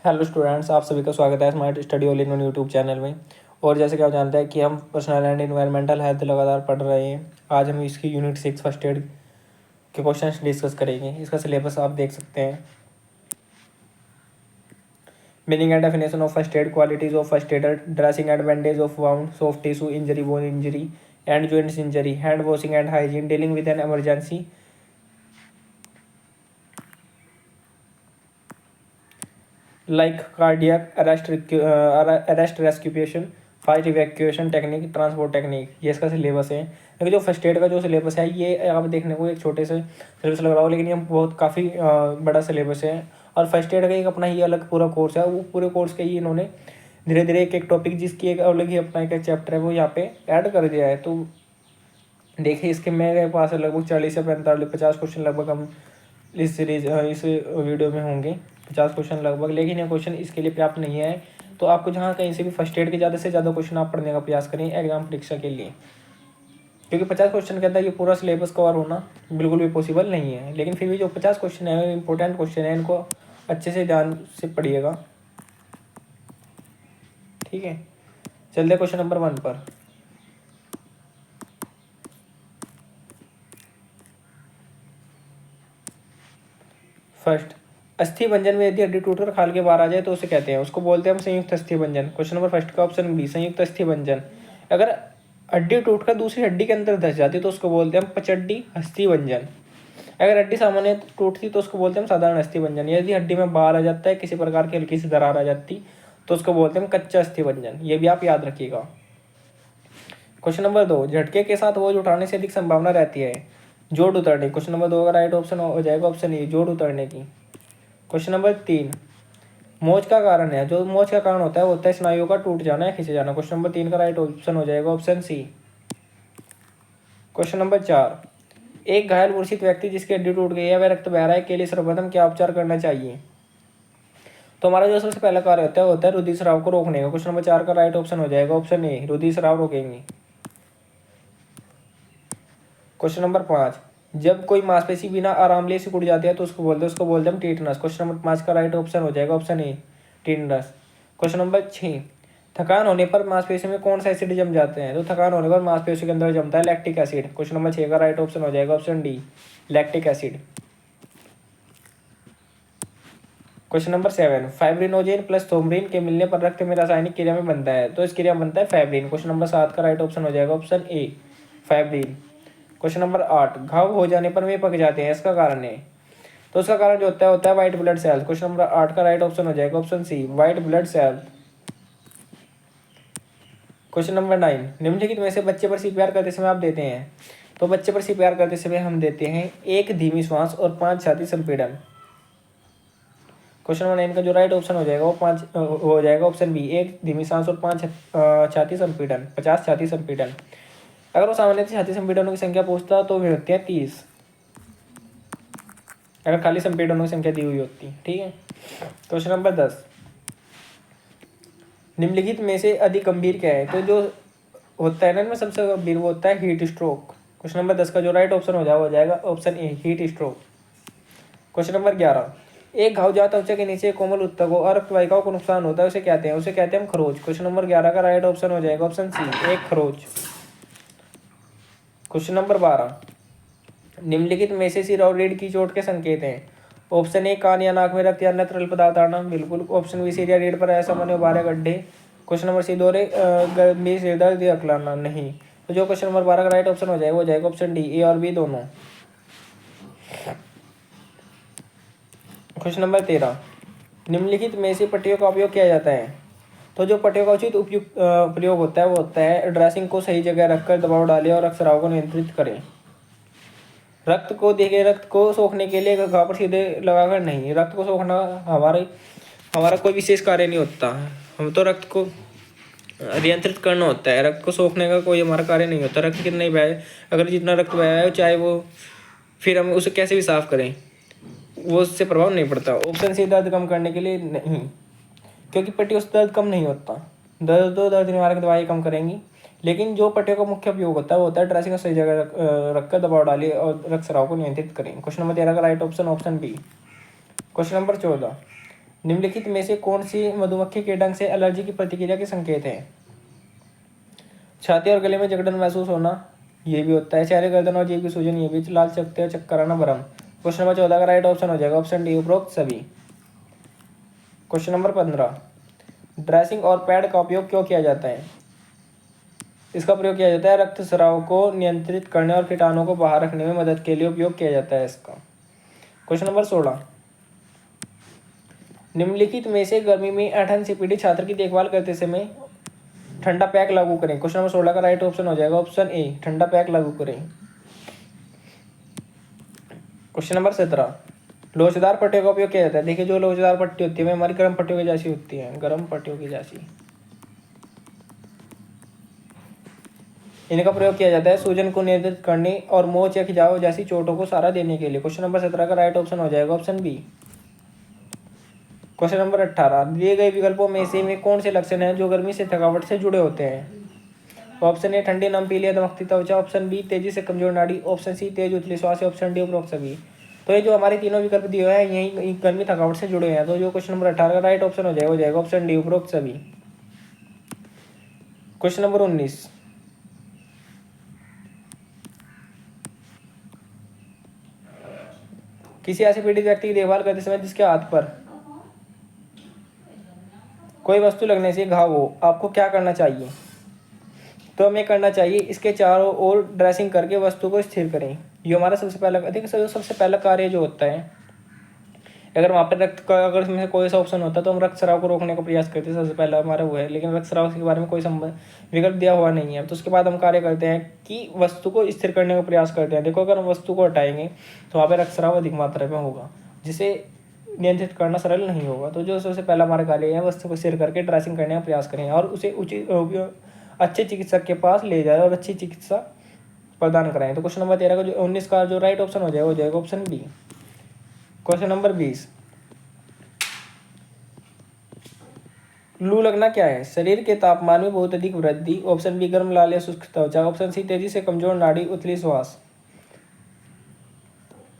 Hello students, आप सभी का स्वागत है smart study all in one YouTube channel में। और जैसे कि आप जानते हैं कि हम पर्सनल एंड एनवायरमेंटल हेल्थ लगातार पढ़ रहे हैं। आज हम इसकी यूनिट 6 फर्स्ट एड के क्वेश्चंस डिस्कस करेंगे। इसका सिलेबस आप देख सकते हैं। Meaning and definition of first aid, qualities of first aid, dressing and bandage of wound, soft tissue injury, bone injury and joints injury, hand washing and hygiene, dealing with an emergency like cardiac arrest, arrest rescue, fire evacuation technique, transport technique. ये इसका syllabus है। लेकिन जो first aid का जो syllabus है ये आप देखने को एक छोटे से सिलेबस लग रहा हो, लेकिन ये बहुत काफ़ी बड़ा सिलेबस है। और फर्स्ट एड का एक अपना ही अलग पूरा कोर्स है। वो पूरे कोर्स के ही इन्होंने धीरे धीरे एक एक टॉपिक जिसकी एक अलग ही अपना एक चैप्टर है वो यहाँ पे ऐड कर दिया है। तो देखिए इसके मेरे पास लगभग 40 से 50 क्वेश्चन लगभग हम इस सीरीज इस वीडियो में होंगे। 50 क्वेश्चन लगभग। लेकिन ये क्वेश्चन इसके लिए पर्याप्त नहीं है। तो आपको जहाँ कहीं से भी फर्स्ट एड के ज़्यादा से ज़्यादा क्वेश्चन आप पढ़ने का प्रयास करें एग्जाम परीक्षा के लिए, क्योंकि 50 क्वेश्चन के अंदर ये पूरा सिलेबस कवर होना बिल्कुल भी पॉसिबल नहीं है। लेकिन फिर भी जो 50 क्वेश्चन है इंपॉर्टेंट क्वेश्चन है, इनको अच्छे से ध्यान से पढ़िएगा। ठीक है, चलते क्वेश्चन नंबर 1 पर। फर्स्ट, अस्थि भंजन में यदि हड्डी टूटकर खाल के बाहर आ जाए तो उसे कहते हैं, उसको बोलते हैं हम संयुक्त अस्थि भंजन। क्वेश्चन नंबर फर्स्ट का ऑप्शन बी, संयुक्त अस्थि भंजन। अगर हड्डी टूटकर दूसरी हड्डी के अंदर धस जाती तो उसको बोलते हैं हम पचहड्डी अस्थि भंजन। अगर हड्डी सामान्य टूटती तो उसको बोलते हैं हम साधारण अस्थि भंजन। यदि हड्डी में बाहर आ जाता है, किसी प्रकार की हल्की सी दरार आ जाती तो उसको बोलते हैं हम कच्चा अस्थि भंजन। ये भी आप याद रखिएगा। क्वेश्चन नंबर 2, झटके के साथ बोझ उठाने से अधिक संभावना रहती है जोड़ उतरने। क्वेश्चन नंबर 2 का राइट ऑप्शन हो जाएगा ऑप्शन ए, जोड़ उतरने की। क्वेश्चन नंबर 3, मोच का कारण है, जो मोच का कारण होता है वो होता है स्नायुओं का टूट जाना या खिंच जाना। क्वेश्चन नंबर 3 का राइट ऑप्शन हो जाएगा ऑप्शन सी। क्वेश्चन नंबर 4, एक घायल मूर्छित व्यक्ति जिसकी हड्डी टूट गई है वह रक्त बह रहा है के लिए सर्वप्रथम क्या उपचार करना चाहिए। तो हमारा जो सबसे पहला कार्य होता है रुधिर स्राव को रोकने का। क्वेश्चन नंबर 4 का राइट ऑप्शन हो जाएगा ऑप्शन ए, रुधिर स्राव रोकेंगे। क्वेश्चन नंबर 5, जब कोई मांसपेशी बिना आराम लिए सिकुड़ जाती है तो उसको बोलते हैं टीटनस। क्वेश्चन नंबर 5 का राइट ऑप्शन हो जाएगा ऑप्शन ए, टीटनस। क्वेश्चन नंबर 6, थकान होने पर मांसपेशी में कौन सा एसिड जम जाते हैं। तो थकान होने पर मांसपेशी के अंदर जमता है लैक्टिक एसिड। क्वेश्चन नंबर 6 का राइट ऑप्शन हो जाएगा option D, lactic acid. Question number 7, fibrinogen plus thrombin के मिलने पर रक्त में रासायनिक क्रिया में बनता है, तो इस क्रिया में बनता है फैब्रिन। क्वेश्चन नंबर 7 का राइट ऑप्शन हो जाएगा ऑप्शन ए, फैब्रिन। क्वेश्चन नंबर 8, घाव हो जाने पर वे पक जाते हैं, इसका कारण है। तो उसका कारण जो होता है white blood cells. Question number 8 का राइट ऑप्शन हो जाएगा option C, white blood cell. Question number 9, निम्नलिखित में से बच्चे पर सीपीआर करते समय आप देते हैं। तो बच्चे पर सीपीआर करते समय हम देते हैं 1 धीमी श्वास और 5 छाती संपीड़न। क्वेश्चन नंबर 9 का जो राइट ऑप्शन हो जाएगा वो 5 हो जाएगा ऑप्शन बी, 1 धीमी सांस और 5 छाती संपीड़न, 50 छाती संपीड़न। अगर वो सामान्य छाती संपीड़नों की संख्या पूछता तो वे होते हैं 30, अगर खाली संपीड़नों की संख्या दी हुई होती। ठीक है। क्वेश्चन नंबर 10, निम्नलिखित में से अधिक गंभीर क्या है। तो जो होता है ना इनमें सबसे गंभीर वो होता है हीट स्ट्रोक। क्वेश्चन नंबर 10 का जो राइट ऑप्शन हो जाएगा option A, heat stroke. Question number 11, एक घाव जहाँ त्वचा के नीचे कोमल ऊतक हो और रक्तवाहिकाओं को नुकसान होता है उसे कहते हैं, हम खरोच। क्वेश्चन नंबर 11 का राइट ऑप्शन हो जाएगा ऑप्शन सी, एक खरोच। क्वेश्चन नंबर 12, निम्नलिखित में से सिर और रीढ़ की चोट के संकेत हैं। ऑप्शन ए, कान या नाक में रक्त या अन्य तरल पदार्थ आना, बिल्कुल। ऑप्शन बी, सिर या रीढ़ पर असामान्य उभारे गड्ढे। क्वेश्चन नंबर सी, दोहरे गंभीर सिर दर्द या अकलाना, नहीं। तो जो क्वेश्चन नंबर 12 का राइट ऑप्शन हो जाएगा ऑप्शन डी, ए और बी दोनों। क्वेश्चन नंबर 13, निम्नलिखित में से पट्टियों का उपयोग किया जाता है। तो जो पट्टियों का उचित उपयुक्त प्रयोग होता है वो होता है ड्रेसिंग को सही जगह रखकर दबाव डालें और रक्तस्राव को नियंत्रित करें। रक्त को सोखने के लिए घाव पर सीधे लगाकर नहीं, रक्त को सोखना हमारा कोई विशेष कार्य नहीं होता। हम तो रक्त को नियंत्रित करना होता है, रक्त को सोखने का कोई हमारा कार्य नहीं होता। रक्त कितना ही बहे, अगर जितना रक्त बहा है चाहे वो, फिर हम उसे कैसे भी साफ करें वो उससे प्रभाव नहीं पड़ता। ऑप्शन सी, दर्द कम करने के लिए नहीं, क्योंकि पट्टियों से दर्द कम नहीं होता। दर्द निवारक दवाई कम करेंगी, लेकिन जो पट्टियों का मुख्य उपयोग होता है वो होता है ड्रेसिंग को सही जगह रखकर दबाव डालिए और रक्तस्राव को नियंत्रित करें। क्वेश्चन नंबर 13 का right option option B. Question number 14, निम्नलिखित में से कौन सी मधुमक्खी के डंक से एलर्जी की प्रतिक्रिया के संकेत है? छाती और गले में जकड़न महसूस होना, ये भी होता है। चेहरे, गर्दन और जीभ की सूजन, ये भी। लाल चकत्ते और चक्कर आना, भ्रम। क्वेश्चन नंबर 14 का राइट ऑप्शन हो जाएगा ऑप्शन डी, उपरोक्त सभी। क्वेश्चन नंबर 15, ड्रेसिंग और पैड का उपयोग क्यों किया जाता है? इसका प्रयोग किया जाता है रक्तस्राव को नियंत्रित करने और कीटाणुओं को बाहर रखने में मदद के लिए उपयोग किया जाता है इसका। क्वेश्चन नंबर 16, निम्नलिखित में से गर्मी में ऐंठन से पीड़ित छात्र की देखभाल करते समय ठंडा पैक लागू करें। क्वेश्चन नंबर 16 का राइट ऑप्शन हो जाएगा ऑप्शन ए, ठंडा पैक लागू करें। क्वेश्चन नंबर 17, लोचदार पट्टियों का उपयोग किया जाता है। देखिए जो लोचदार पट्टी होती है हमारी गर्म पट्टियों की जैसी होती है, गर्म पट्टियों की जैसी। इनका प्रयोग किया जाता है सूजन को नियंत्रित करने और मोच या खिंचाव जैसी चोटों को सहारा देने के लिए। क्वेश्चन नंबर 17 का राइट ऑप्शन हो जाएगा ऑप्शन बी। क्वेश्चन नंबर 18, दिए गए विकल्पों में से में कौन से लक्षण हैं जो गर्मी से थकावट से जुड़े होते हैं? ऑप्शन ए, ठंडी नम पीली या दमकती त्वचा। ऑप्शन बी, तेजी से कमजोर नाड़ी। ऑप्शन सी, तेज उथली श्वास। ऑप्शन डी, उपरोक्त सभी। तो ये जो हमारे तीनों विकल्प दिए हुए हैं यही गर्मी थकावट से जुड़े हैं। तो जो क्वेश्चन नंबर 18 का राइट ऑप्शन हो जाएगा ऑप्शन डी, उपरोक्त सभी। क्वेश्चन नंबर 19, किसी ऐसे पीड़ित व्यक्ति की देखभाल करते समय जिसके हाथ पर कोई वस्तु लगने से घाव हो, आपको क्या करना चाहिए? तो हमें करना चाहिए इसके चारों ओर ड्रेसिंग करके वस्तु को स्थिर करें। ये हमारा सबसे पहला कार्य जो होता है। अगर वहाँ पर रक्त का अगर इसमें से कोई सा ऑप्शन होता है तो हम रक्तस्राव को रोकने का प्रयास करते हैं, सबसे पहला हमारा वो है। लेकिन रक्तस्राव के बारे में कोई विकल्प दिया हुआ नहीं है। तो उसके बाद हम कार्य करते हैं कि वस्तु को स्थिर करने का प्रयास करते हैं। देखो अगर हम वस्तु को हटाएंगे तो वहाँ पर रक्तस्राव अधिक मात्रा में होगा, जिसे नियंत्रित करना सरल नहीं होगा। तो जो सबसे पहला हमारा कार्य है वस्तु को स्थिर करके ड्रेसिंग करने का प्रयास करें और उसे उचित अच्छे चिकित्सक के पास ले जाए और अच्छी चिकित्सा प्रदान कराएं। तो क्वेश्चन नंबर 13 का जो 19 का जो राइट ऑप्शन हो जाएगा ऑप्शन बी। क्वेश्चन नंबर 20, लू लगना क्या है? शरीर के तापमान में बहुत अधिक वृद्धि। ऑप्शन बी, गर्म, लाल या शुष्क त्वचा। ऑप्शन सी, तेजी से कमजोर नाड़ी, उथली श्वास।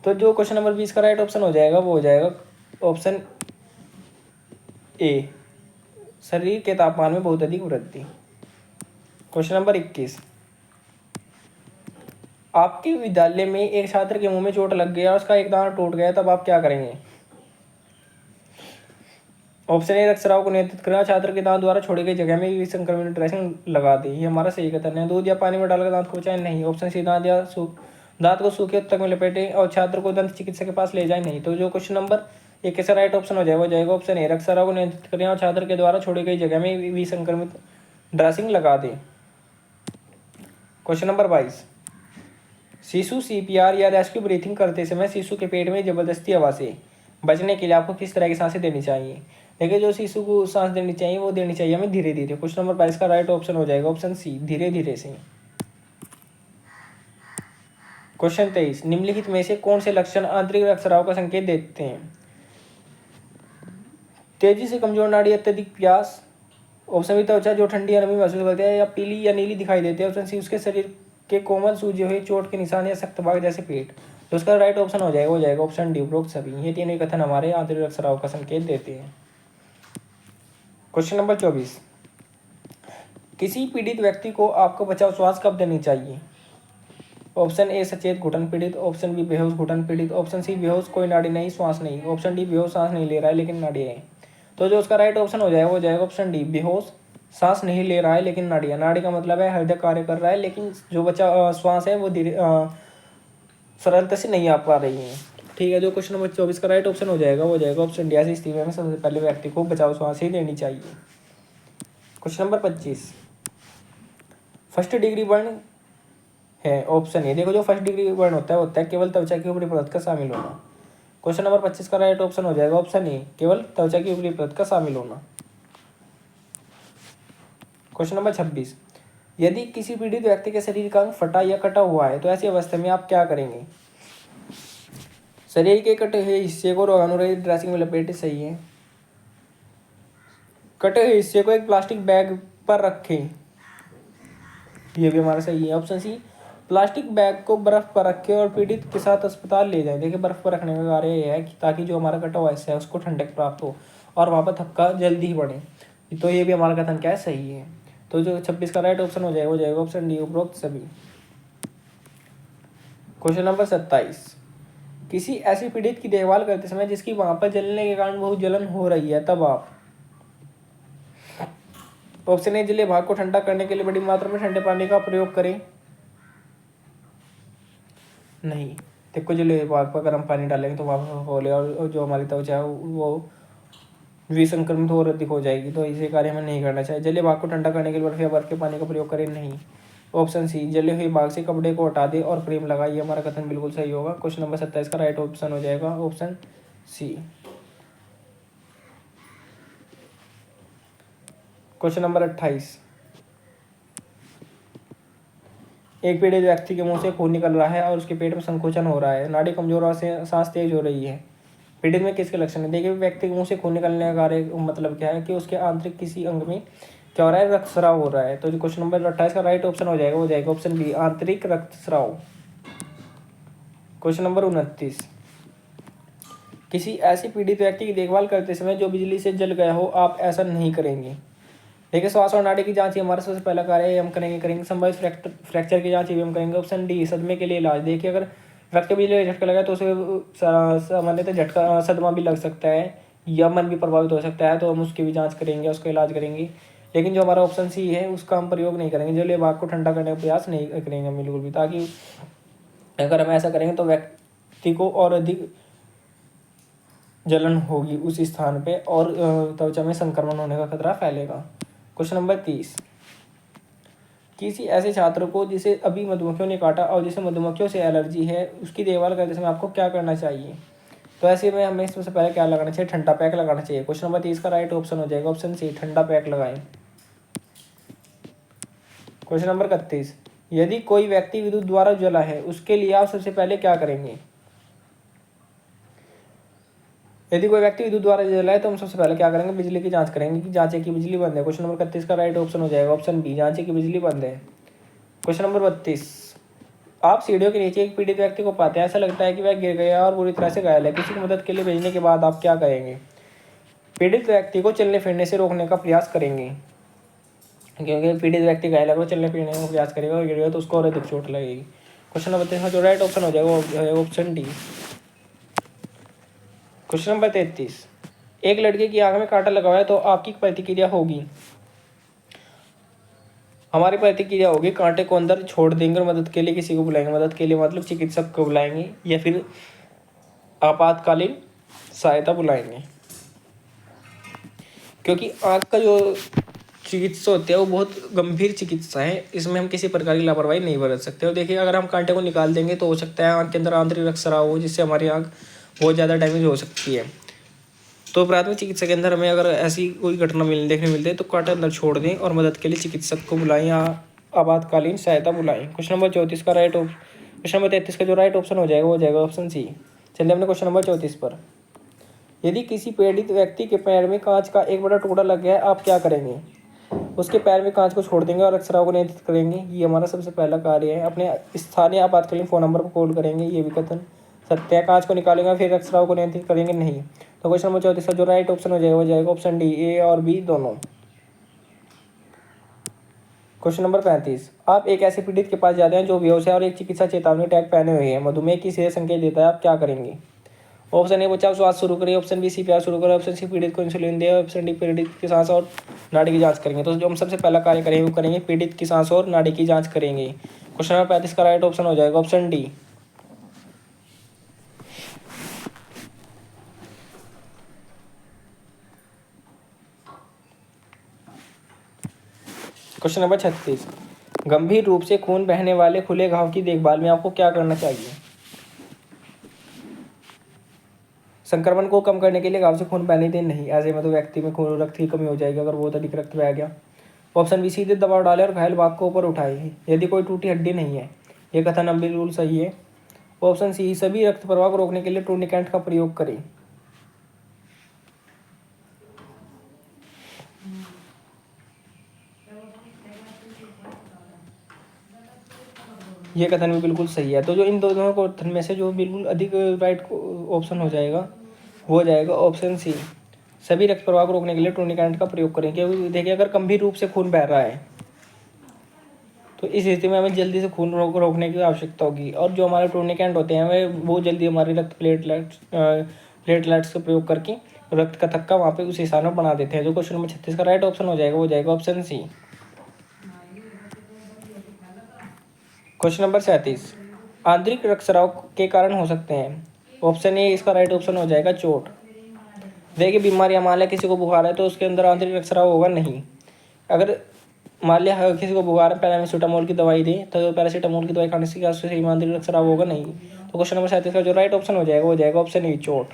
तो जो क्वेश्चन नंबर 20 का राइट ऑप्शन हो जाएगा वो हो जाएगा ऑप्शन ए, शरीर के तापमान में बहुत अधिक वृद्धि। क्वेश्चन नंबर 21, आपके विद्यालय में एक छात्र के मुंह में चोट लग गया, उसका एक दांत टूट गया, तब आप क्या करेंगे? ऑप्शन ए, रक्तस्राव को नियंत्रित करना, छात्र के दांत द्वारा छोड़ी गई जगह में विसंक्रमित ड्रेसिंग लगा दी। ये हमारा सही कथन है। दूध या पानी में डालकर दांत को बचाएं, नहीं। ऑप्शन सी, दांत को सूखे तक में लपेटें और छात्र को दंत चिकित्सक के पास ले जाए, नहीं। तो जो क्वेश्चन नंबर 21 का राइट ऑप्शन हो जाएगा ऑप्शन ए, रक्तस्राव को नियंत्रित करें और छात्र के द्वारा छोड़ी गई जगह में विसंक्रमित ड्रेसिंग लगा दें। क्वेश्चन नंबर 22, शिशु सीपीआर या रेस्क्यू ब्रीथिंग करते समय शिशु के पेट में जबरदस्ती हवा से बचने के लिए आपको किस तरह की सांसें देनी चाहिए? देखिए जो शिशु को सांस देनी चाहिए वो देनी चाहिए हमें धीरे धीरे। क्वेश्चन नंबर 22 का राइट ऑप्शन हो जाएगा ऑप्शन सी, धीरे धीरे से। क्वेश्चन 23, निम्नलिखित में से कौन से लक्षण आंतरिक रक्तस्राव का संकेत देते हैं? तेजी से कमजोर नाड़ी, अत्यधिक प्यास। ऑप्शन बी, त्वचा जो ठंडी या नमी महसूस करती है या पीली या नीली दिखाई देती है। ऑप्शन सी, उसके शरीर के कोमल सूजे हुए चोट के निशान या सख्त भाग जैसे पेट। तो उसका राइट ऑप्शन हो जाएगा ऑप्शन डी, उपरोक्त सभी। ये तीनों कथन हमारे आंतरिक रक्तस्राव का संकेत देते हैं। क्वेश्चन नंबर 24, किसी पीड़ित व्यक्ति को आपको बचाव श्वास कब देनी चाहिए? ऑप्शन ए, सचेत घुटन पीड़ित। ऑप्शन बी, बेहोश घुटन पीड़ित। ऑप्शन सी, बेहोश, कोई नाड़ी नहीं, श्वास नहीं। ऑप्शन डी, बेहोश, सांस नहीं ले रहा है लेकिन नाड़ी है। तो जो उसका राइट ऑप्शन हो जाएगा ऑप्शन डी, बेहोश, सांस नहीं ले रहा है लेकिन नाड़ी है। नाड़ी का मतलब है हृदय कार्य कर रहा है लेकिन जो बचा श्वास है वो धीरे सरलता से नहीं आ पा रही है। ठीक है, जो क्वेश्चन नंबर 24 का राइट ऑप्शन हो जाएगा ऑप्शन डी। ऐसी स्थिति में सबसे पहले व्यक्ति को बचाव श्वास ही देनी चाहिए। Question number 25, first degree burn है। ऑप्शन ए, देखो जो फर्स्ट डिग्री बर्न होता है केवल त्वचा की ऊपरी परत का शामिल होना। क्वेश्चन नंबर 25 का राइट ऑप्शन हो जाएगा ऑप्शन ए, केवल त्वचा की ऊपरी परत का शामिल होना। क्वेश्चन नंबर 26, यदि किसी पीड़ित व्यक्ति के शरीर का अंग फटा या कटा हुआ है तो ऐसी अवस्था में आप क्या करेंगे? शरीर के कटे हुए हिस्से को रोगाणुरहित ड्रेसिंग में लपेटे, सही है। कटे हुए हिस्से को एक प्लास्टिक बैग पर रखें, ये भी हमारा सही है। ऑप्शन सी, प्लास्टिक बैग को बर्फ पर रखें और पीड़ित के साथ अस्पताल ले जाएं। देखिए बर्फ पर रखने का कार्य यह है कि ताकि जो हमारा कटा हुआ हिस्सा है उसको ठंडक प्राप्त हो और वहाँ पर थक्का जल्दी ही बढ़े। तो ये भी हमारा कथन क्या है, सही है। तो जो 26 का राइट ऑप्शन हो जाएगा वो जाएगा ऑप्शन डी, उपरोक्त सभी। क्वेश्चन नंबर 27, किसी ऐसी पीड़ित की देखभाल करते समय जिसकी वहां पर जलने के कारण बहुत जलन हो रही है, तब आप ऑप्शन ए, जले भाग को ठंडा करने के लिए बड़ी मात्रा में ठंडे पानी का प्रयोग करें। नहीं, देखो जले भाग पर गर्म पानी डालेंगे तो वहाँ फूले और जो हमारी त्वचा है वो विसंक्रमित और अधिक हो जाएगी। तो इसे कार्य हमें नहीं करना चाहिए। जले भाग को ठंडा करने के लिए बर्फ या बर्फ के पानी का प्रयोग करें। नहीं। ऑप्शन सी, जले हुए भाग से कपड़े को हटा दे और क्रीम लगाए। ये हमारा कथन बिल्कुल सही होगा। क्वेश्चन नंबर 27 का राइट ऑप्शन हो जाएगा ऑप्शन सी। क्वेश्चन नंबर 28, एक पीड़ित व्यक्ति के मुंह से खून निकल रहा है और उसके पेट में संकोचन हो रहा है, नाड़ी कमजोर और सांस तेज हो रही है। पीड़ित में किसके लक्षण है? देखिए, व्यक्ति के मुंह से खून निकलने का कार्य मतलब क्या है कि उसके आंतरिक किसी अंग में क्या हो रहा है, रक्तस्राव हो रहा है। तो जो क्वेश्चन नंबर 28 का राइट ऑप्शन हो जाएगा वो जाएगा ऑप्शन बी, आंतरिक रक्तस्राव। क्वेश्चन नंबर 29, किसी ऐसे पीड़ित व्यक्ति की देखभाल करते समय जो बिजली से जल गया हो, आप ऐसा नहीं करेंगे। देखिए, श्वास और नाड़ी की जांच हमारा सबसे पहला कार्य है, हम करेंगे संभावित फ्रैक्चर की जांच भी हम करेंगे। ऑप्शन डी, सदमे के लिए इलाज। देखिए, अगर व्यक्ति बिजली का झटका लगा तो उसे सामान्यतः झटका सदमा भी लग सकता है या मन भी प्रभावित हो सकता है, तो हम उसकी भी जांच करेंगे, उसका इलाज करेंगे। लेकिन जो हमारा ऑप्शन सी है उसका हम प्रयोग नहीं करेंगे, जलीय भाग को ठंडा करने का प्रयास नहीं करेंगे हम बिल्कुल भी, ताकि अगर हम ऐसा करेंगे तो व्यक्ति को और अधिक जलन होगी उस स्थान पे और त्वचा में संक्रमण होने का खतरा फैलेगा। क्वेश्चन नंबर 30, किसी ऐसे छात्र को जिसे अभी मधुमक्खियों ने काटा और जिसे मधुमक्खियों से एलर्जी है, उसकी देखभाल करते समय आपको क्या करना चाहिए? तो ऐसे में हमें सबसे पहले क्या लगाना चाहिए? ठंडा पैक लगाना चाहिए। क्वेश्चन नंबर 30 का राइट ऑप्शन हो जाएगा ऑप्शन सी, ठंडा पैक लगाएं। क्वेश्चन नंबर 31, यदि कोई व्यक्ति विद्युत द्वारा जला है, उसके लिए आप सबसे पहले क्या करेंगे? यदि कोई व्यक्ति विद्युत द्वारा जला है तो हम सबसे पहले क्या करेंगे? बिजली की जांच करेंगे कि जांचे की बिजली बंद है। क्वेश्चन नंबर 31 का राइट ऑप्शन हो जाएगा ऑप्शन बी, जांचे की बिजली बंद है। क्वेश्चन नंबर 32, आप सीढ़ियों के नीचे एक पीड़ित व्यक्ति को पाते हैं, ऐसा लगता है कि वह गिर गया और बुरी तरह से घायल है, किसी की मदद के लिए भेजने के बाद आप क्या करेंगे? पीड़ित व्यक्ति को चलने फिरने से रोकने का प्रयास करेंगे, क्योंकि पीड़ित व्यक्ति घायल है, वो चलने फिरने का प्रयास करेगा और गिरेगा तो उसको और अधिक चोट लगेगी। क्वेश्चन नंबर 32 का जो राइट ऑप्शन हो जाएगा ऑप्शन डी। क्वेश्चन नंबर 33, एक लड़के की आंख में कांटा लगा हुआ है तो आपकी प्रतिक्रिया होगी? हमारी प्रतिक्रिया होगी कांटे को अंदर छोड़ देंगे और मदद के लिए किसी को बुलाएंगे। मदद के लिए मतलब चिकित्सक को बुलाएंगे या फिर आपातकालीन सहायता बुलाएंगे, क्योंकि आंख का जो चिकित्सा होती है वो बहुत गंभीर चिकित्सा है, इसमें हम किसी प्रकार की लापरवाही नहीं बरत सकते। और देखिए, अगर हम कांटे को निकाल देंगे तो हो सकता है आंख के अंदर आंतरिक रक्तस्राव हो, जिससे हमारी आंख बहुत ज़्यादा डैमेज हो सकती है। तो प्राथमिक चिकित्सा के अंदर हमें अगर ऐसी कोई घटना देखने मिलती है तो कांटे अंदर छोड़ दें और मदद के लिए चिकित्सक को बुलाएं या आपातकालीन सहायता बुलाएं। क्वेश्चन नंबर 34 का क्वेश्चन नंबर 33 का जो राइट ऑप्शन हो जाएगा वो जाएगा ऑप्शन सी। चलिए अपने क्वेश्चन नंबर 34 पर, यदि किसी पीड़ित व्यक्ति के पैर में कांच का एक बड़ा टुकड़ा लग गया है, आप क्या करेंगे? उसके पैर में कांच को छोड़ देंगे और रक्तस्राव को नियंत्रित करेंगे। ये हमारा सबसे पहला कार्य है। अपने स्थानीय आपातकालीन फ़ोन नंबर पर कॉल करेंगे। ये भी कथन सत्य है। कांच को निकालेंगे फिर रक्तस्राव को नियंत्रित करेंगे? नहीं। तो क्वेश्चन नंबर 34 का जो राइट ऑप्शन हो जाएगा वो जाएगा ऑप्शन डी, ए और बी दोनों। क्वेश्चन नंबर 35, आप एक ऐसे पीड़ित के पास जाते हैं जो बेहोश है और एक चिकित्सा चेतावनी टैग पहने हुए हैं, मधुमेह की सीधे संकेत देता है, आप क्या करेंगे? ऑप्शन ए, बचाव श्वास शुरू करें। ऑप्शन बी, सीपीआर शुरू करें। ऑप्शन सी, पीड़ित को इंसुलिन दे। ऑप्शन डी, पीड़ित की सांस और नाड़ी की जांच करेंगे। तो जो हम सबसे पहला कार्य करेंगे वो करेंगे पीड़ित की सांस और नाड़ी की जांच करेंगे। क्वेश्चन नंबर 35 का राइट ऑप्शन हो जाएगा ऑप्शन डी। क्वेश्चन नंबर 36, गंभीर रूप से खून बहने वाले खुले घाव की देखभाल में आपको क्या करना चाहिए? संक्रमण को कम करने के लिए घाव से खून बहने दें? नहीं, ऐसे में तो व्यक्ति में खून रक्त की कमी हो जाएगी अगर बहुत अधिक रक्त बह गया। ऑप्शन बी, सीधे दबाव डालें और घायल भाग को ऊपर उठाए यदि कोई टूटी हड्डी नहीं है। ये कथन अब बिल्कुल सही है। ऑप्शन सी, सभी रक्त प्रवाह को रोकने के लिए टूर्निकेंट का प्रयोग करें। ये कथन भी बिल्कुल सही है। तो जो इन दोनों कथन में से जो बिल्कुल अधिक राइट ऑप्शन हो जाएगा वो हो जाएगा ऑप्शन सी, सभी रक्त प्रवाह को रोकने के लिए टूर्निकेंट का प्रयोग करें। क्योंकि देखिए अगर गंभीर रूप से खून बह रहा है तो इस स्थिति में हमें जल्दी से खून रोकने की आवश्यकता होगी। और जो हमारे टूर्निकेंट होते हैं हमें बहुत जल्दी हमारे रक्त प्लेटलेट्स का प्रयोग करके रक्त का थक्का वहाँ पे उस स्थान में बना देते हैं। जो क्वेश्चन नंबर 36 का राइट ऑप्शन हो जाएगा वो जाएगा ऑप्शन सी। क्वेश्चन नंबर 37 आंतरिक रक्तस्राव के कारण हो सकते हैं। ऑप्शन ए इसका राइट ऑप्शन हो जाएगा चोट। देखिए बीमारी मान लिया किसी को बुखार है तो उसके अंदर आंतरिक रक्तस्राव होगा नहीं। अगर मान लिया किसी को बुखार है पैरासीटामोल की दवाई दें तो पैरासीटामोल की दवाई खाने से क्या उससे आंतरिक रक्तस्राव होगा नहीं। तो क्वेश्चन नंबर 37 का जो राइट ऑप्शन हो जाएगा वो जाएगा ऑप्शन ए चोट।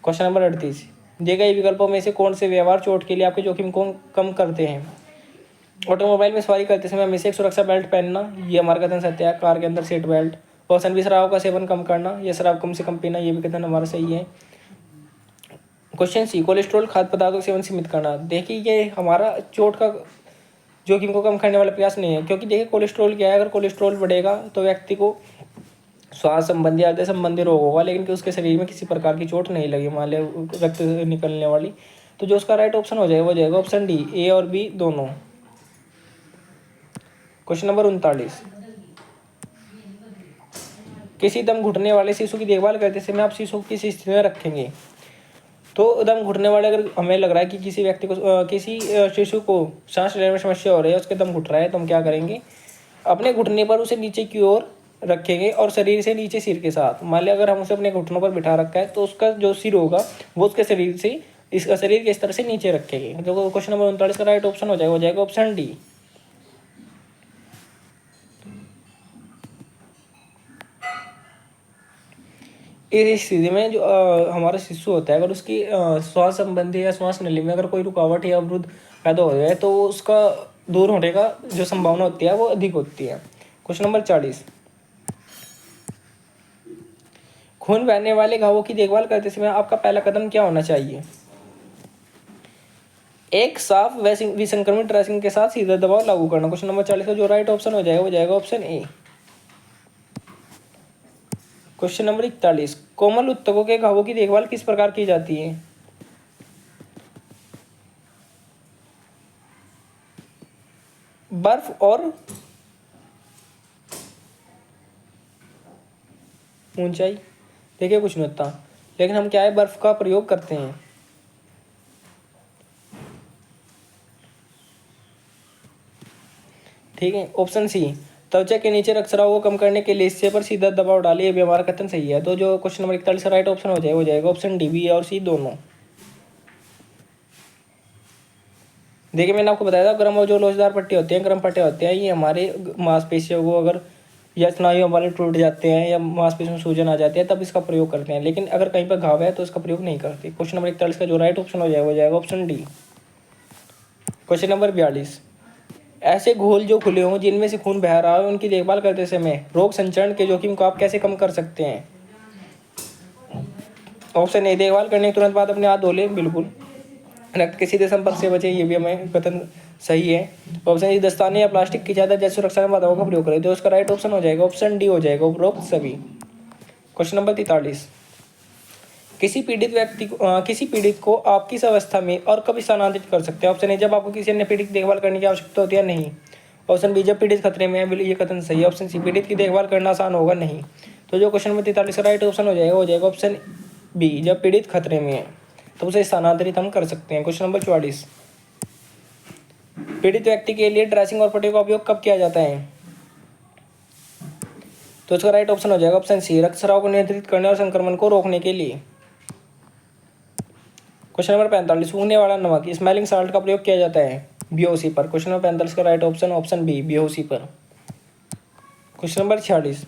क्वेश्चन नंबर 38 दिए गए विकल्पों में से कौन से व्यवहार चोट के लिए आपके जोखिम को कम करते हैं। ऑटोमोबाइल में सवारी करते समय हमेशा एक सुरक्षा बेल्ट पहनना, ये हमारा कथन सत्य है। कार के अंदर सीट बेल्ट। ऑप्शन बी शराब का सेवन कम करना, यह शराब कम से कम पीना, ये भी कथन हमारा सही है। क्वेश्चन सी कोलेस्ट्रॉल खाद्य पदार्थों के सेवन सीमित करना। देखिए ये हमारा चोट का जोखिम को कम करने वाला प्रयास नहीं है। क्योंकि देखिए कोलेस्ट्रॉल क्या है, अगर कोलेस्ट्रॉल बढ़ेगा तो व्यक्ति को श्वास संबंधी हृदय संबंधी रोग होगा लेकिन कि उसके शरीर में किसी प्रकार की चोट नहीं लगी, मान लिया रक्त निकलने वाली। तो जो उसका राइट ऑप्शन हो जाएगा वो जाएगा ऑप्शन डी, ए और बी दोनों। क्वेश्चन नंबर 39 किसी दम घुटने वाले शिशु की देखभाल करते समय आप शिशु को किस स्थिति में रखेंगे। तो दम घुटने वाले अगर हमें लग रहा है कि किसी व्यक्ति को किसी शिशु को सांस लेने में समस्या हो रही है, उसके दम घुट रहा है, तो हम क्या करेंगे, अपने घुटने पर उसे नीचे की ओर रखेंगे और शरीर से नीचे सिर के साथ। मान लिया अगर हम उसे अपने घुटनों पर बिठा रखा है तो उसका जो सिर होगा वो उसके शरीर से इसका शरीर के इस तरह से नीचे रखेंगे। जो क्वेश्चन नंबर 39 का राइट ऑप्शन हो जाएगा वो जाएगा ऑप्शन डी। इस स्थिति में जो हमारा शिशु होता है अगर उसकी श्वास संबंधी या श्वास नली में अगर कोई रुकावट या अवरुद्ध पैदा हो जाए तो उसका दूर होने का जो संभावना होती है वो अधिक होती है। क्वेश्चन नंबर 40 खून बहने वाले घावों की देखभाल करते समय आपका पहला कदम क्या होना चाहिए। एक साफ विसंक्रमित ड्रेसिंग के साथ सीधा दबाव लागू करना। क्वेश्चन नंबर 40 का जो राइट ऑप्शन हो जाएगा वो जाएगा ऑप्शन ए। क्वेश्चन नंबर 41 कोमल ऊतकों के घावों की देखभाल किस प्रकार की जाती है। बर्फ और ऊंचाई, देखिए कुछ नहीं होता लेकिन हम क्या है बर्फ का प्रयोग करते हैं। ठीक है, ऑप्शन सी त्वचा के नीचे रक्तस्राव को कम करने के लिए हिस्से पर सीधा दबाव डालें, ये भी हमारा कथन सही है। तो जो क्वेश्चन नंबर 41 का राइट ऑप्शन हो जाएगा वो जाएगा ऑप्शन डी, बी और सी दोनों। देखिए मैंने आपको बताया था गर्म और जो लोचदार पट्टे होते हैं, गर्म पट्टे होते हैं, ये हमारे मांसपेशियों को अगर या स्नायु हमारे टूट जाते हैं या मांसपेशियों में सूजन आ जाती है तब इसका प्रयोग करते हैं, लेकिन अगर कहीं पर घाव है तो इसका प्रयोग नहीं करते। क्वेश्चन नंबर 41 का जो राइट ऑप्शन हो जाएगा वो जाएगा ऑप्शन डी। क्वेश्चन नंबर 42 ऐसे घोल जो खुले हों जिनमें से खून बह रहा है उनकी देखभाल करते समय रोग संचरण के जोखिम को आप कैसे कम कर सकते हैं। ऑप्शन ए देखभाल करने के तुरंत बाद अपने हाथ धो लें, बिल्कुल। रक्त के सीधे संपर्क से बचे, ये भी हमें कथन सही है। ऑप्शन ए दस्ताने या प्लास्टिक की चादर जैसे सुरक्षा बाधाओं का प्रयोग करें, तो उसका राइट ऑप्शन हो जाएगा ऑप्शन डी हो जाएगा उपरोक्त सभी। क्वेश्चन नंबर 43 किसी पीड़ित को आप किस अवस्था में और कब स्थानांतरित कर सकते हैं। ऑप्शन ए जब आपको किसी अन्य पीड़ित की देखभाल करने की आवश्यकता होती है, नहीं। ऑप्शन बी जब पीड़ित खतरे में है, ये कथन सही है। ऑप्शन सी पीड़ित की देखभाल करना आसान होगा, नहीं। तो जो क्वेश्चन नंबर 43 का राइट ऑप्शन हो जाएगा ऑप्शन बी जब पीड़ित खतरे में है तो उसे स्थानांतरित हम कर सकते हैं। क्वेश्चन नंबर 44 पीड़ित व्यक्ति के लिए ड्रेसिंग और पट्टी का उपयोग कब किया जाता है। तो इसका राइट ऑप्शन हो जाएगा ऑप्शन सी रक्तस्राव को नियंत्रित करने और संक्रमण को रोकने के लिए। क्वेश्चन नंबर 45 सूंघने वाला नमक स्मेलिंग साल्ट का प्रयोग किया जाता है बेहोशी पर। क्वेश्चन नंबर 45 का राइट ऑप्शन बी बेहोशी पर। क्वेश्चन नंबर 46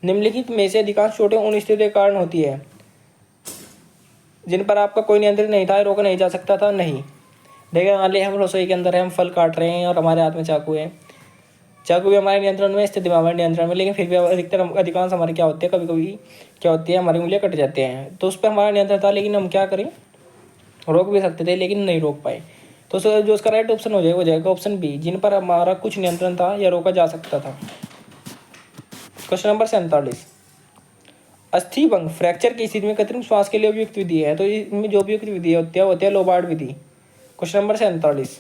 निम्नलिखित में से अधिकांश चोटें उन स्थितियों के कारण होती है जिन पर आपका कोई नियंत्रण नहीं था, रोका नहीं जा सकता था, नहीं। देखिए मान लीजिए हम रसोई के अंदर है, हम फल काट रहे हैं और हमारे हाथ में चाकू है। चाकू भी हमारे नियंत्रण में, स्थिति में हमारे नियंत्रण में, लेकिन फिर भी अधिकांश हमारे क्या होते हैं, कभी कभी क्या होती है हमारी उंगलियां कट जाते हैं, तो उस पर हमारा नियंत्रण था लेकिन हम क्या करें, रोक भी सकते थे लेकिन नहीं रोक पाए। तो जो उसका राइट ऑप्शन हो जाएगा वो जाएगा ऑप्शन बी जिन पर हमारा कुछ नियंत्रण था या रोका जा सकता था। क्वेश्चन नंबर 47 अस्थि भंग फ्रैक्चर की स्थिति में कृत्रिम श्वास के लिए उपयुक्त विधि है, तो इनमें जो उपयुक्त विधि होती है लोबार्ड विधि। Question number 47।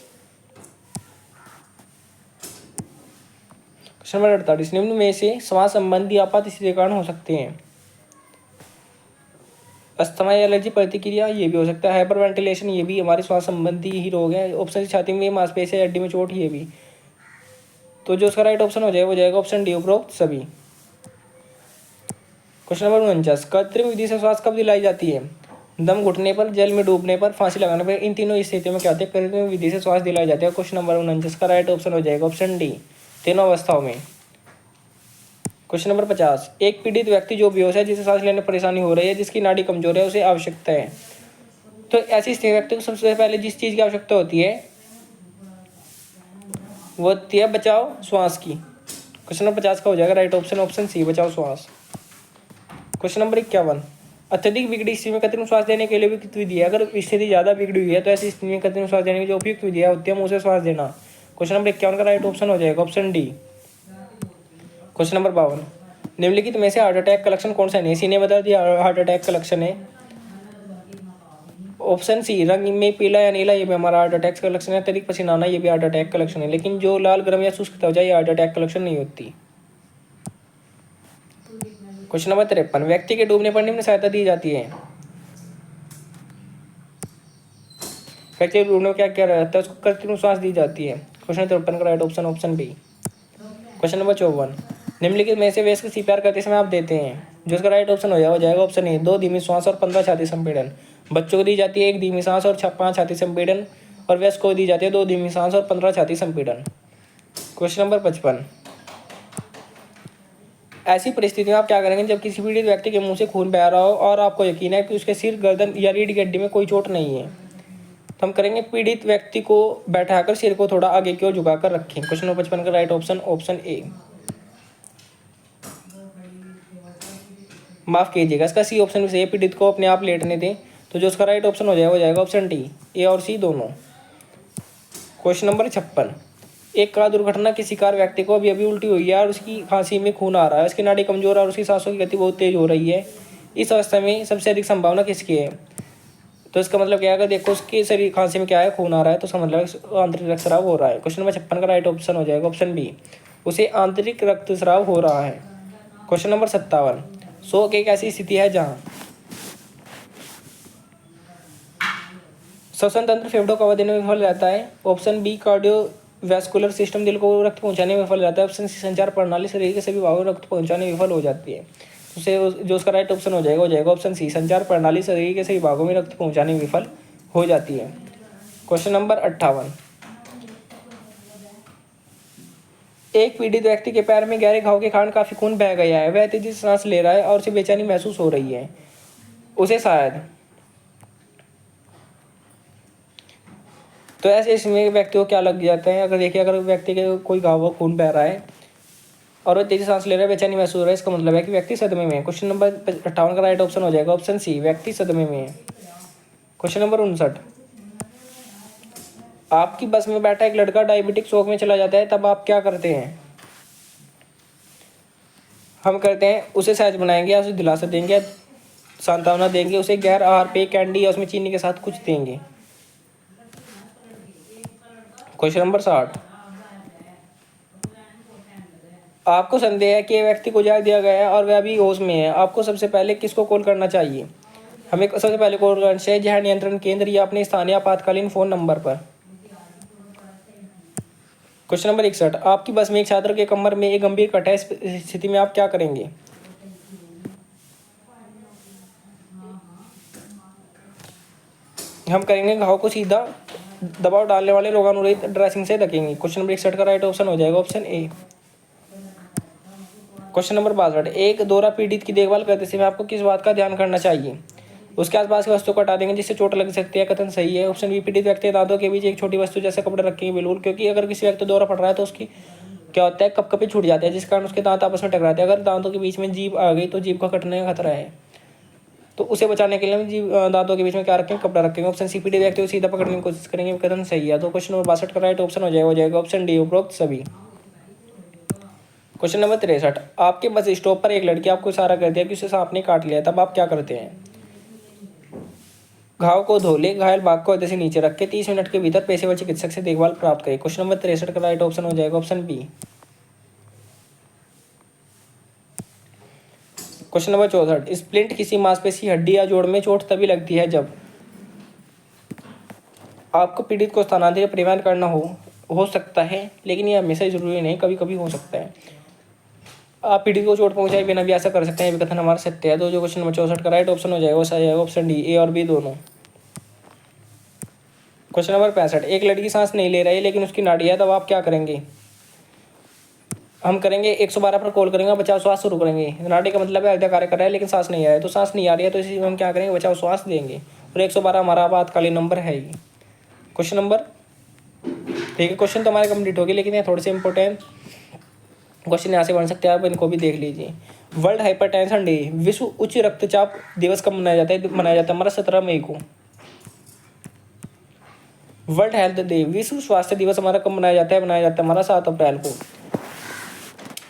क्वेश्चन नंबर 48, निम्न में से श्वास संबंधी आपात स्थिति के कारण हो सकते हैं। अस्थमा या एलर्जी प्रतिक्रिया, ये भी हो सकता है। हाइपर वेंटिलेशन, ये भी हमारे श्वास संबंधी ही रोग है। ऑप्शन छाती में मांसपेशियां हड्डी में चोट, ये भी। तो जो उसका राइट ऑप्शन हो जाएगा वो जाएगा ऑप्शन डी, उपरोक्त सभी। क्वेश्चन नंबर 49, कृत्रिम विधि से श्वास कब दिलाई जाती है? दम घुटने पर, जल में डूबने पर, फांसी लगाने पर, इन तीनों स्थितियों में क्या होता है? कृत्रिम विधि से श्वास दिलाई जाती है। क्वेश्चन नंबर 49 का राइट ऑप्शन हो जाएगा ऑप्शन डी, तीनों अवस्थाओं में। क्वेश्चन नंबर 50, एक पीड़ित व्यक्ति जो बेहोश है, जिसे सांस लेने में परेशानी हो रही है, जिसकी नाड़ी कमजोर है, उसे आवश्यकता है। तो ऐसी स्थिति व्यक्ति को सबसे पहले जिस चीज की आवश्यकता होती है वो होती है बचाव श्वास की। क्वेश्चन नंबर 50 का हो जाएगा राइट ऑप्शन ऑप्शन सी, बचाव श्वास। क्वेश्चन नंबर 51, अत्यधिक बिगड़ी स्थिति में कृत्रिम श्वास देने के लिए उपयुक्त विधि है। अगर स्थिति ज्यादा बिगड़ी हुई है तो ऐसी स्थिति में कृत्रिम श्वास देने की जो उपयुक्त विधि है होती है मुंह से श्वास देना। क्वेश्चन नंबर 51 का राइट ऑप्शन हो जाएगा ऑप्शन डी। क्वेश्चन नंबर 52, निम्नलिखित में से हार्ट अटैक का लक्षण कौन सा नहीं? सीने बता दिया हार्ट अटैक का लक्षण है। ऑप्शन सी, रंग में पीला या नीला, ये भी हमारा हार्ट अटैक का लक्षण है। अत्यधिक पसीना आना, ये भी हार्ट अटैक का लक्षण है। लेकिन जो लाल, गर्म या शुष्क त्वचा, ये हार्ट अटैक का लक्षण नहीं होती। क्वेश्चन नंबर 53, व्यक्ति के डूबने पर निम्न सहायता दी जाती है। व्यक्ति के डूबने में क्या क्या रहता है? उसको कृत्रिम श्वास दी जाती है। क्वेश्चन 53 का right option option B. Question number 54, निम्नलिखित में से वेश को सीपीआर करते समय आप देते हैं। जो इसका राइट ऑप्शन हो जाएगा ऑप्शन ए, 2 धीमी श्वास और 15 छाती संपीड़न। बच्चों को दी जाती है 1 धीमी सांस और 5 छाती संपीड़न, और वयस्क को दी जाती है 2 धीमी सांस और 15 छाती संपीड़न। क्वेश्चन नंबर 55, ऐसी परिस्थिति में आप क्या करेंगे जब किसी पीड़ित व्यक्ति के मुंह से खून बह रहा हो और आपको यकीन है कि उसके सिर, गर्दन या रीढ़ की हड्डी में कोई चोट नहीं है? तो हम करेंगे पीड़ित व्यक्ति को बैठाकर सिर को थोड़ा आगे की ओर झुकाकर रखें। क्वेश्चन नंबर 55 का राइट ऑप्शन ऑप्शन ए। माफ कीजिएगा, इसका सी ऑप्शन से पीड़ित को अपने आप लेटने दें। तो जो उसका राइट ऑप्शन हो जाएगा वो जाएगा ऑप्शन डी, ए और सी दोनों। क्वेश्चन नंबर 56, एक कार दुर्घटना के शिकार व्यक्ति को अभी अभी उल्टी हुई है और उसकी खांसी में खून आ रहा है, उसकी नाड़ी कमजोर है और उसकी सांसों की गति बहुत तेज हो रही है। इस अवस्था में सबसे अधिक संभावना किसकी है? तो इसका मतलब क्या है? अगर देखो उसके शरीर खांसी में क्या है, खून आ रहा है, तो इसका मतलब आंतरिक रक्तस्राव हो रहा है। क्वेश्चन नंबर 56 का राइट ऑप्शन हो जाएगा ऑप्शन बी, उसे आंतरिक रक्तस्राव हो रहा है। क्वेश्चन नंबर 57, शोक एक ऐसी स्थिति है जहाँ श्वसन तंत्र फेफड़ों को हवा देने में विफल रहता है। ऑप्शन बी, कार्डियोवैस्कुलर सिस्टम दिल को रक्त पहुंचाने में विफल रहता है। ऑप्शन सी, संचार प्रणाली शरीर के सभी भागों में रक्त पहुंचाने में विफल हो जाती है। उसे जो उसका राइट ऑप्शन हो जाएगा ऑप्शन सी, संचार प्रणाली शरीर के सभी भागों में रक्त पहुंचाने में विफल हो जाती है। क्वेश्चन नंबर 58, एक पीड़ित व्यक्ति के पैर में गहरे घाव के कारण काफी खून बह गया है। वह तेजी से सांस ले रहा है और उसे बेचैनी महसूस हो रही है। उसे शायद, तो ऐसे इसमें व्यक्ति को क्या लग जाता है? अगर देखिए, अगर व्यक्ति के कोई घाव खून बह रहा है और वो तेजी सांस ले रहा है, बेचैनी महसूस हो रहा है, इसका मतलब है कि व्यक्ति सदमे में है। क्वेश्चन नंबर 58 का राइट ऑप्शन हो जाएगा ऑप्शन सी, व्यक्ति सदमे में है। क्वेश्चन नंबर 59, आपकी बस में बैठा एक लड़का डायबिटिक शौक में चला जाता है, तब आप क्या करते हैं? हम करते हैं उसे सहज बनाएंगे या उसे दिलासा देंगे, सांत्वना देंगे, उसे गैर आहार पेय, कैंडी या उसमें चीनी के साथ कुछ देंगे। क्वेश्चन नंबर 60, आपको संदेह है कि ये व्यक्ति को जहर दिया गया है और वह अभी होश में है। आपको सबसे पहले किसको कॉल करना चाहिए? हमें सबसे पहले कॉल करना चाहिए जहर नियंत्रण केंद्र या अपने स्थानीय आपातकालीन फोन नंबर पर। क्वेश्चन नंबर 61, आपकी बस में एक छात्र के कमर में एक गंभीर कट है, इस स्थिति में आप क्या करेंगे? हम करेंगे घाव को सीधा दबाव डालने वाले रोगाणुरहित ड्रेसिंग से ढकेंगे। क्वेश्चन नंबर 61 का राइट ऑप्शन हो जाएगा ऑप्शन ए। क्वेश्चन नंबर 62, एक दोहरा पीड़ित की देखभाल करते समय आपको किस बात का ध्यान करना चाहिए? उसके आसपास की वस्तु को हटा देंगे जिससे चोट लग सकती है, कथन सही है। ऑप्शन बी, पीड़ित व्यक्ति दांतों के बीच एक छोटी वस्तु जैसे कपड़े रखेंगे, बिल्कुल, क्योंकि अगर किसी व्यक्ति दौरा पड़ रहा है तो उसकी क्या होता है, कपकपी छूट जाते हैं, जिस कारण उसके दांत आपस में टकराते हैं। अगर दांतों के बीच में जीभ आ गई तो जीभ का कटने का खतरा है, तो उसे बचाने के लिए हम जीभ दांतों के बीच में क्या रखेंगे, कपड़ा रखेंगे। ऑप्शन सी, पीड़ित व्यक्ति को सीधा पकड़ने की कोशिश करेंगे, कथन सही है। तो क्वेश्चन नंबर 62 का राइट ऑप्शन हो जाएगा ऑप्शन डी, उपरोक्त सभी। क्वेश्चन नंबर 63, आपके बस स्टॉप पर एक लड़की आपको इशारा कर दिया कि उसे सांप ने काट लिया, तब आप क्या करते हैं? घाव को धो ले, घायल भाग को हृदय से नीचे रख के 30 मिनट के भीतर पेशेवर चिकित्सक से देखभाल प्राप्त करें। क्वेश्चन नंबर 63 का राइट ऑप्शन हो जाएगा option B. Question number 64, splint किसी मांसपेशी, हड्डी या जोड़ में चोट तभी लगती है जब आपको पीड़ित को स्थानांतरित प्रिवेंट करना हो सकता है, लेकिन यह हमेशा जरूरी नहीं, कभी कभी हो सकता है। आप पीड़ित को चोट पहुंचाए बिना भी ऐसा कर सकते हैं, ये कथन हमारा सत्य है। तो जो क्वेश्चन नंबर 64 का राइट ऑप्शन हो जाएगा वो सही है ऑप्शन डी, ए और बी दोनों। क्वेश्चन नंबर 65, एक लड़की सांस नहीं ले रही है लेकिन उसकी नाड़ी है, तब आप क्या करेंगे? हम करेंगे 112 पर कॉल करेंगे, बचाव श्वास शुरू करेंगे। नाड़ी का मतलब है हृदय कार्य कर रहा है लेकिन सांस नहीं आ रहा है, तो सांस नहीं आ रही है तो इसी हम क्या करेंगे? बचाव श्वास देंगे। और 112 हमारा आपातकालीन नंबर है ही। क्वेश्चन नंबर, ठीक है, क्वेश्चन तो हमारे कंप्लीट हो गए, लेकिन ये थोड़े से इंपॉर्टेंट क्वेश्चन यहाँ से बन सकते हैं, आप इनको भी देख लीजिए। वर्ल्ड हाइपरटेंशन डे, विश्व उच्च रक्तचाप दिवस कब मनाया जाता है? मनाया जाता है हमारा 17 मई को। वर्ल्ड हेल्थ डे, विश्व स्वास्थ्य दिवस हमारा कब मनाया जाता है? मनाया जाता है हमारा 7 अप्रैल को।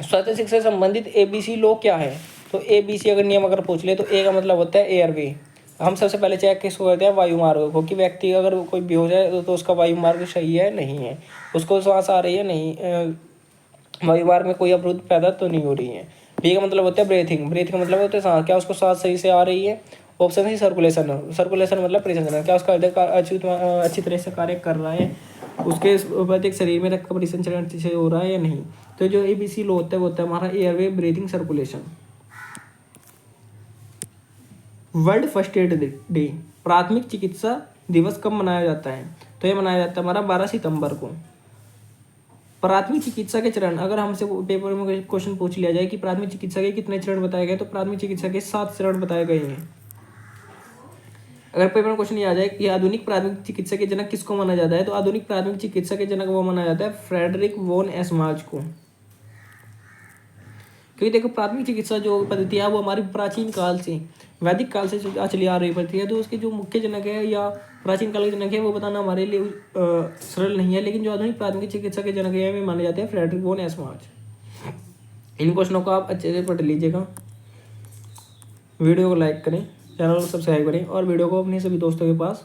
स्वास्थ्य शिक्षा से संबंधित ABC लॉ क्या है? तो ABC अगर नियम अगर पूछ ले तो ए का मतलब होता है एयरवे। हम सबसे पहले चेक किसको करते हैं? वायु मार्ग को, कि व्यक्ति अगर कोई बेहोश है तो उसका वायु मार्ग सही है नहीं है, उसको सांस आ रही है नहीं, वायु मार्ग में कोई अवरोध पैदा तो नहीं हो रही है। बी का मतलब होता है ब्रीथिंग, ब्रीथ का मतलब होता है सांस, क्या उसको सांस सही से आ रही है? ऑप्शन सी सर्कुलेशन, सर्कुलेशन मतलब परिसंचरण, क्या उसका हृदय अच्छी तरह से कार्य कर रहा है, उसके प्रत्येक शरीर में रक्त का परिसंचरण अच्छे से हो रहा है या नहीं। तो जो ABC लो होता है वो होता है हमारा airway, breathing, circulation. World first aid day, प्राथमिक चिकित्सा दिवस कब मनाया जाता है? तो ये मनाया जाता है हमारा 12 सितंबर को। प्राथमिक चिकित्सा के चरण, अगर हमसे पेपर में क्वेश्चन पूछ लिया जाए कि प्राथमिक चिकित्सा के कितने चरण बताए गए, तो प्राथमिक चिकित्सा के 7 चरण बताए गए हैं। अगर पेपर में क्वेश्चन ये आ जाए कि आधुनिक प्राथमिक चिकित्सा के जनक किसको माना जाता है, तो आधुनिक प्राथमिक चिकित्सा के जनक वो माना जाता है फ्रेडरिक वॉन एसमार्च को। क्योंकि देखो प्राथमिक चिकित्सा जो पद्धति है वो हमारी प्राचीन काल से, वैदिक काल से चली आ रही पद्धति है, तो उसके जो मुख्य जनक है या प्राचीन काल के जनक है वो बताना हमारे लिए सरल नहीं है, लेकिन जो आधुनिक प्राथमिक चिकित्सा के जनक है वे माने जाते हैं फ्रेडरिक वॉन एसमार्च। इन क्वेश्चनों को आप अच्छे से पढ़ लीजिएगा। वीडियो को लाइक करें, चैनल को सब्सक्राइब करें और वीडियो को अपने सभी दोस्तों के पास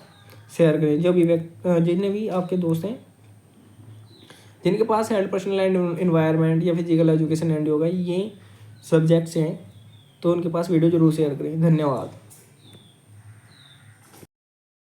शेयर करें। जो भी जितने भी आपके दोस्त हैं जिनके पास हेल्थ, पर्सनल एंड एनवायरनमेंट या फिजिकल एजुकेशन एंड योगा ये सब्जेक्ट्स हैं, तो उनके पास वीडियो जरूर शेयर करें। धन्यवाद।